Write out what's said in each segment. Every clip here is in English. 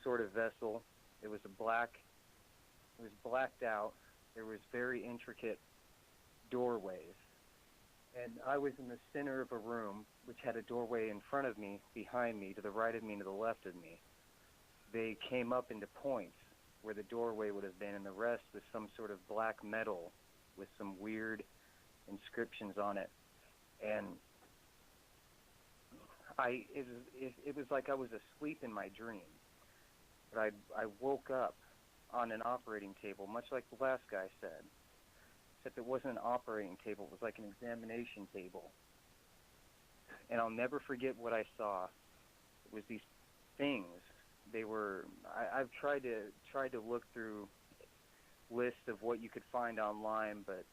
sort of vessel. It was it was blacked out. There was very intricate doorways. And I was in the center of a room which had a doorway in front of me, behind me, to the right of me, and to the left of me. They came up into points where the doorway would have been, and the rest was some sort of black metal with some weird inscriptions on it. And it was like I was asleep in my dream. But I woke up on an operating table, much like the last guy said, except it wasn't an operating table. It was like an examination table. And I'll never forget what I saw. It was these things. They were. I've tried to look through lists of what you could find online, but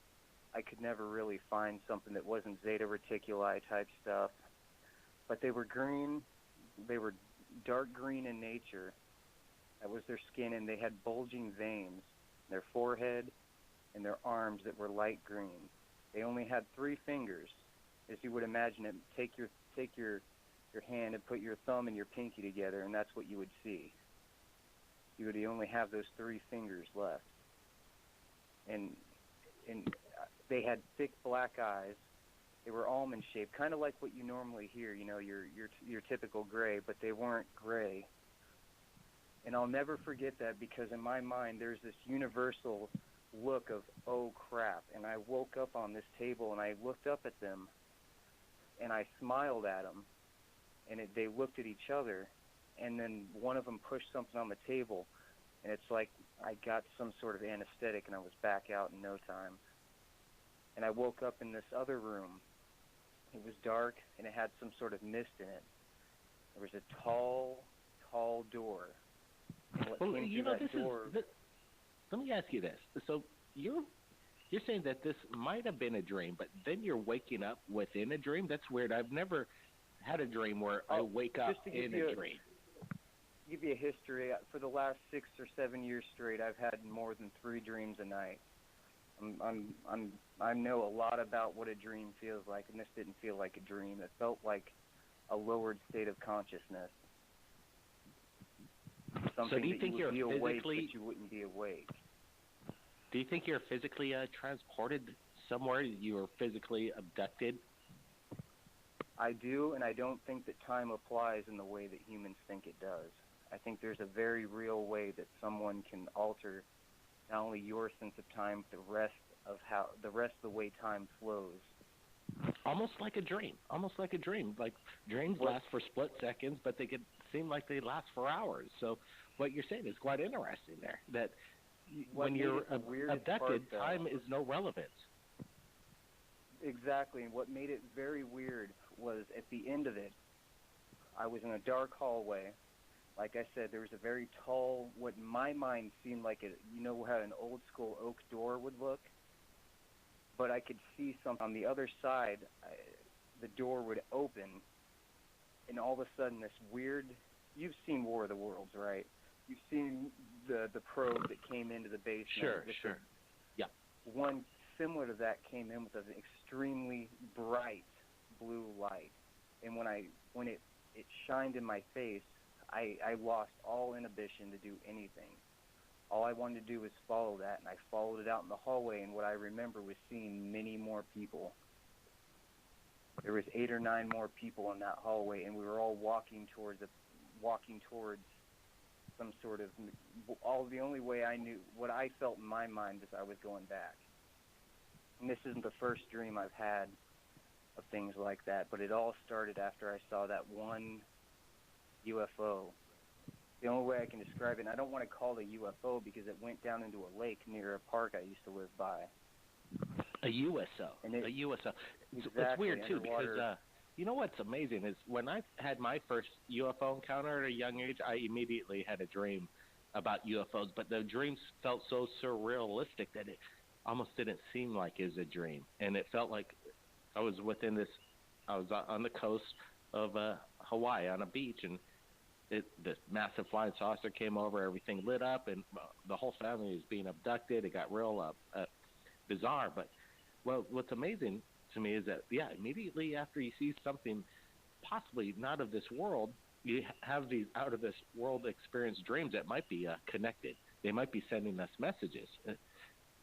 I could never really find something that wasn't Zeta Reticuli type stuff. But they were green. They were dark green in nature. That was their skin, and they had bulging veins in their forehead and their arms that were light green. They only had 3 fingers, as you would imagine it. Take your hand and put your thumb and your pinky together, and that's what you would see. You would only have those 3 fingers left. And they had thick black eyes. They were almond shaped, kind of like what you normally hear, your typical gray, but they weren't gray. And I'll never forget that, because in my mind there's this universal look of, oh crap. And I woke up on this table and I looked up at them and I smiled at them, and they looked at each other, and then one of them pushed something on the table, and it's like I got some sort of anesthetic and I was back out in no time. And I woke up in this other room. It was dark and it had some sort of mist in it. There was a tall door. Well, let me ask you this. So you're saying that this might have been a dream, but then you're waking up within a dream? That's weird. I've never had a dream where I wake up in a dream. Give you a history. For the last 6 or 7 years straight, I've had more than 3 dreams a night. I know a lot about what a dream feels like, and this didn't feel like a dream. It felt like a lowered state of consciousness. Something so do you think you would you're be awake, physically, but you wouldn't be awake. Do you think you're physically transported somewhere? You were physically abducted? I do, and I don't think that time applies in the way that humans think it does. I think there's a very real way that someone can alter not only your sense of time, but the rest of the way time flows. Almost like a dream. Like dreams last for split seconds, but they could seem like they last for hours. So what you're saying is quite interesting there, that when you're abducted, time is no relevance. Exactly, and what made it very weird was at the end of it, I was in a dark hallway. Like I said, there was a very tall, what in my mind seemed like how an old school oak door would look? But I could see something on the other side. The door would open, and all of a sudden this weird, you've seen War of the Worlds, right? You've seen the probe that came into the basement. Sure. Yeah. One similar to that came in with an extremely bright blue light. And when it shined in my face, I lost all inhibition to do anything. All I wanted to do was follow that, and I followed it out in the hallway, and what I remember was seeing many more people. There was 8 or 9 more people in that hallway, and we were all walking towards some sort of, the only way I knew, what I felt in my mind is I was going back. And this isn't the first dream I've had of things like that, but it all started after I saw that one UFO. The only way I can describe it, and I don't want to call it a UFO because it went down into a lake near a park I used to live by. A USO. A USO. Exactly, it's weird, too, underwater. because you know what's amazing is when I had my first UFO encounter at a young age, I immediately had a dream about UFOs, but the dreams felt so surrealistic that it almost didn't seem like it was a dream. And it felt like I was on the coast of Hawaii on a beach, and this massive flying saucer came over, everything lit up, and the whole family was being abducted. It got real bizarre. But what's amazing to me is that, immediately after you see something possibly not of this world, you have these out of this world experience dreams that might be connected. They might be sending us messages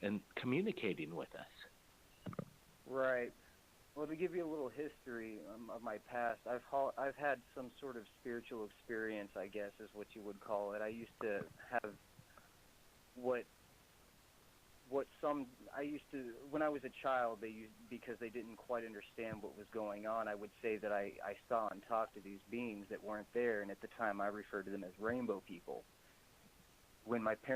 and communicating with us. Right. Well, to give you a little history of my past, I've had some sort of spiritual experience, I guess is what you would call it. I used to have when I was a child, because they didn't quite understand what was going on, I would say that I saw and talked to these beings that weren't there, and at the time I referred to them as rainbow people. When my parents